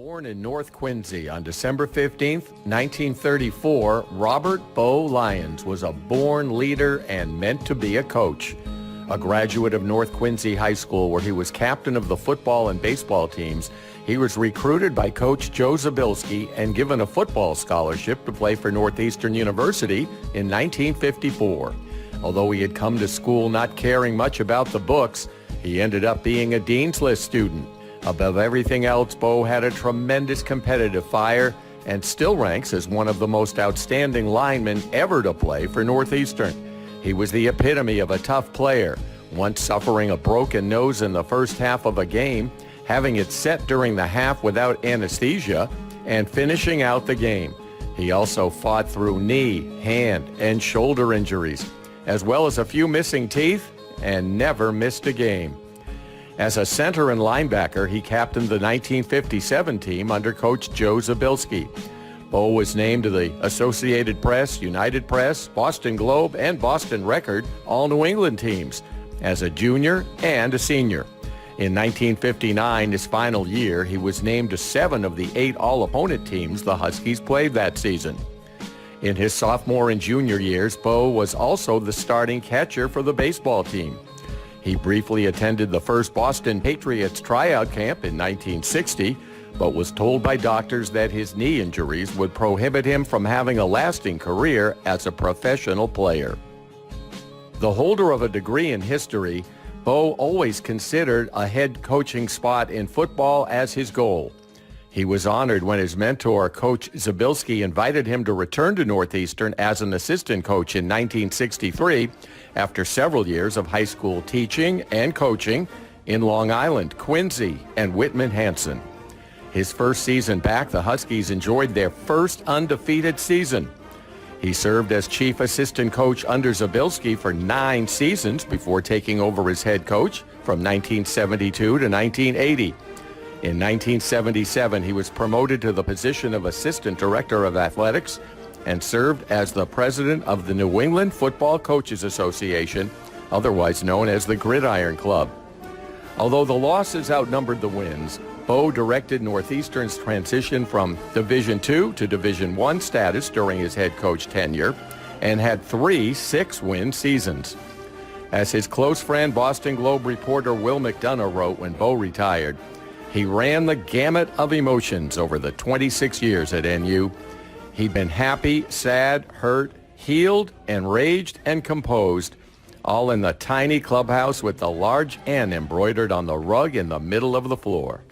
Born in North Quincy on December 15, 1934, Robert Bo Lyons was a born leader and meant to be a coach. A graduate of North Quincy High School where he was captain of the football and baseball teams, he was recruited by Coach Joe Zabilski and given a football scholarship to play for Northeastern University in 1954. Although he had come to school not caring much about the books, he ended up being a Dean's List student. Above everything else, Bo had a tremendous competitive fire and still ranks as one of the most outstanding linemen ever to play for Northeastern. He was the epitome of a tough player, once suffering a broken nose in the first half of a game, having it set during the half without anesthesia, and finishing out the game. He also fought through knee, hand, and shoulder injuries, as well as a few missing teeth, and never missed a game. As a center and linebacker, he captained the 1957 team under Coach Joe Zabilski. Bo was named to the Associated Press, United Press, Boston Globe, and Boston Record All-New England teams as a junior and a senior. In 1959, his final year, he was named to 7 of the 8 all-opponent teams the Huskies played that season. In his sophomore and junior years, Bo was also the starting catcher for the baseball team. He briefly attended the first Boston Patriots tryout camp in 1960, but was told by doctors that his knee injuries would prohibit him from having a lasting career as a professional player. The holder of a degree in history, Bo always considered a head coaching spot in football as his goal. He was honored when his mentor, Coach Zabilski, invited him to return to Northeastern as an assistant coach in 1963 after several years of high school teaching and coaching in Long Island, Quincy, and Whitman-Hanson. His first season back, the Huskies enjoyed their first undefeated season. He served as chief assistant coach under Zabilski for 9 seasons before taking over as head coach from 1972 to 1980. In 1977, he was promoted to the position of Assistant Director of Athletics and served as the president of the New England Football Coaches Association, otherwise known as the Gridiron Club. Although the losses outnumbered the wins, Bo directed Northeastern's transition from Division II to Division I status during his head coach tenure and had 3 6-win seasons. As his close friend, Boston Globe reporter Will McDonough wrote when Bo retired, he ran the gamut of emotions over the 26 years at NU. He'd been happy, sad, hurt, healed, enraged, and composed, all in the tiny clubhouse with the large N embroidered on the rug in the middle of the floor.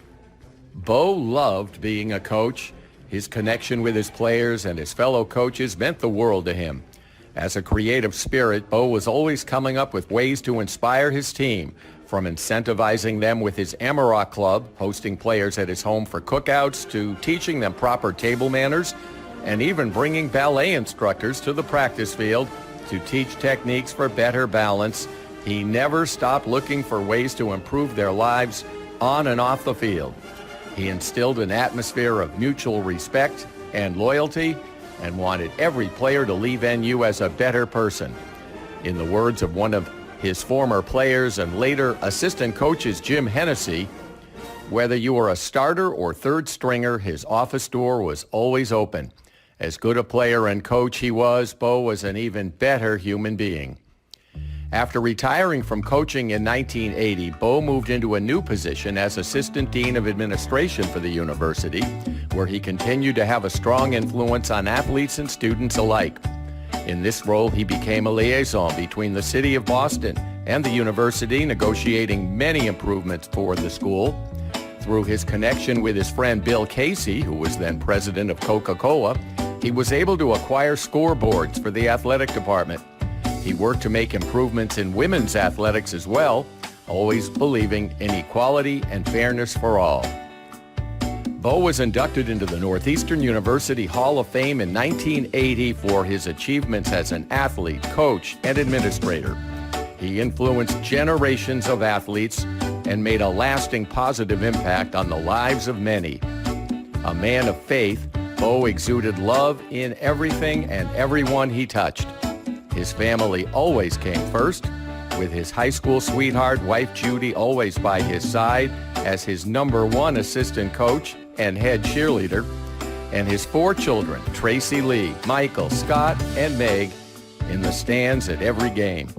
Bo loved being a coach. His connection with his players and his fellow coaches meant the world to him. As a creative spirit, Bo was always coming up with ways to inspire his team, from incentivizing them with his Amarok Club, hosting players at his home for cookouts, to teaching them proper table manners, and even bringing ballet instructors to the practice field to teach techniques for better balance. He never stopped looking for ways to improve their lives on and off the field. He instilled an atmosphere of mutual respect and loyalty and wanted every player to leave NU as a better person. In the words of one of his former players and later assistant coaches, Jim Hennessy, whether you were a starter or third stringer, his office door was always open. As good a player and coach he was, Bo was an even better human being. After retiring from coaching in 1980, Bo moved into a new position as Assistant Dean of Administration for the university, where he continued to have a strong influence on athletes and students alike. In this role, he became a liaison between the city of Boston and the university, negotiating many improvements for the school. Through his connection with his friend Bill Casey, who was then president of Coca-Cola, he was able to acquire scoreboards for the athletic department. He worked to make improvements in women's athletics as well, always believing in equality and fairness for all. Bo was inducted into the Northeastern University Hall of Fame in 1980 for his achievements as an athlete, coach, and administrator. He influenced generations of athletes and made a lasting positive impact on the lives of many. A man of faith, Bo exuded love in everything and everyone he touched. His family always came first, with his high school sweetheart, wife Judy, always by his side as his #1 assistant coach and head cheerleader, and his 4 children, Tracy Lee, Michael, Scott, and Meg, in the stands at every game.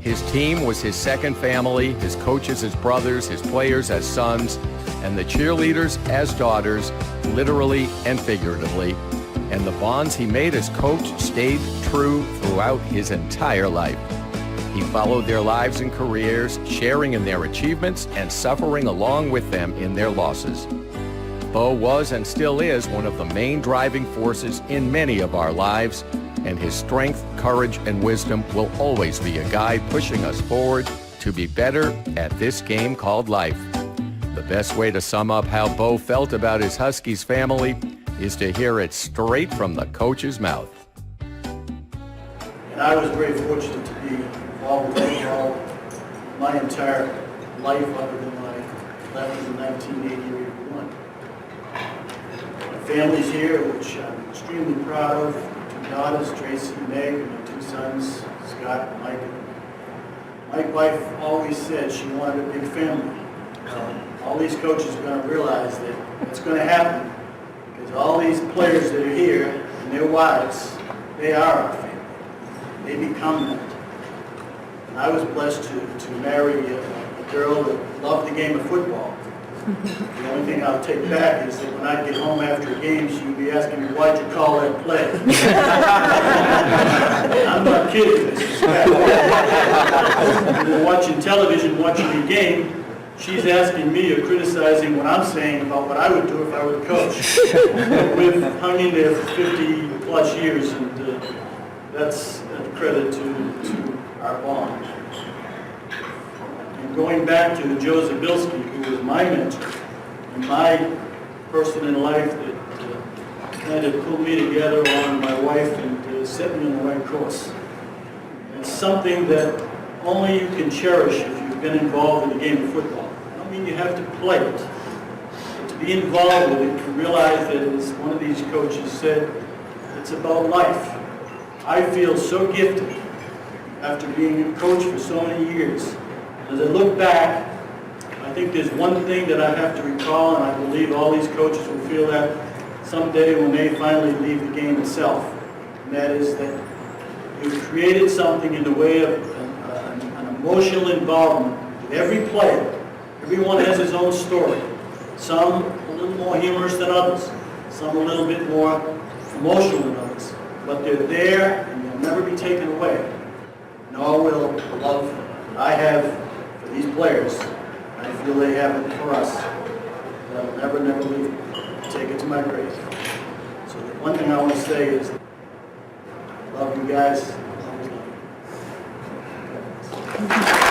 His team was his second family, his coaches as brothers, his players as sons, and the cheerleaders as daughters, literally and figuratively. And the bonds he made as coach stayed true throughout his entire life. He followed their lives and careers, sharing in their achievements and suffering along with them in their losses. Bo was and still is one of the main driving forces in many of our lives, and his strength, courage, and wisdom will always be a guide pushing us forward to be better at this game called life. The best way to sum up how Bo felt about his Huskies family is to hear it straight from the coach's mouth. And I was very fortunate to be involved with football my entire life other than when I left in 1980-81. My family's here, which I'm extremely proud of. 2 daughters, Tracy, Meg, and my 2 sons, Scott and Mike. My wife always said she wanted a big family. All these coaches are going to realize that it's going to happen because all these players that are here and their wives, they are our family. They become that. And I was blessed to marry a girl that loved the game of football. The only thing I'll take back is that when I get home after a game, she would be asking me, why'd you call that play? I'm not kidding. This is fact. We're watching television, watching a game. She's asking me or criticizing what I'm saying about what I would do if I were the coach. We've hung in there for 50 plus years, and that's a credit to our bond. And going back to Joe Zabilski, who was my mentor and my person in life that kind of pulled me together along with my wife and set me on the right course. It's something that only you can cherish if you've been involved in the game of football. I don't mean you have to play it, but to be involved with it, to realize that, as one of these coaches said, it's about life. I feel so gifted after being a coach for so many years. As I look back, I think there's one thing that I have to recall, and I believe all these coaches will feel that someday when they finally leave the game itself, and that is that you've created something in the way of an emotional involvement with every player. Everyone has his own story. Some a little more humorous than others, some a little bit more emotional than others, but they're there and they'll never be taken away. Nor will the love that I have for these players, I feel they have it for us. I'll never, never leave it. Take it to my grave. So the one thing I want to say is, love you guys. Always love you.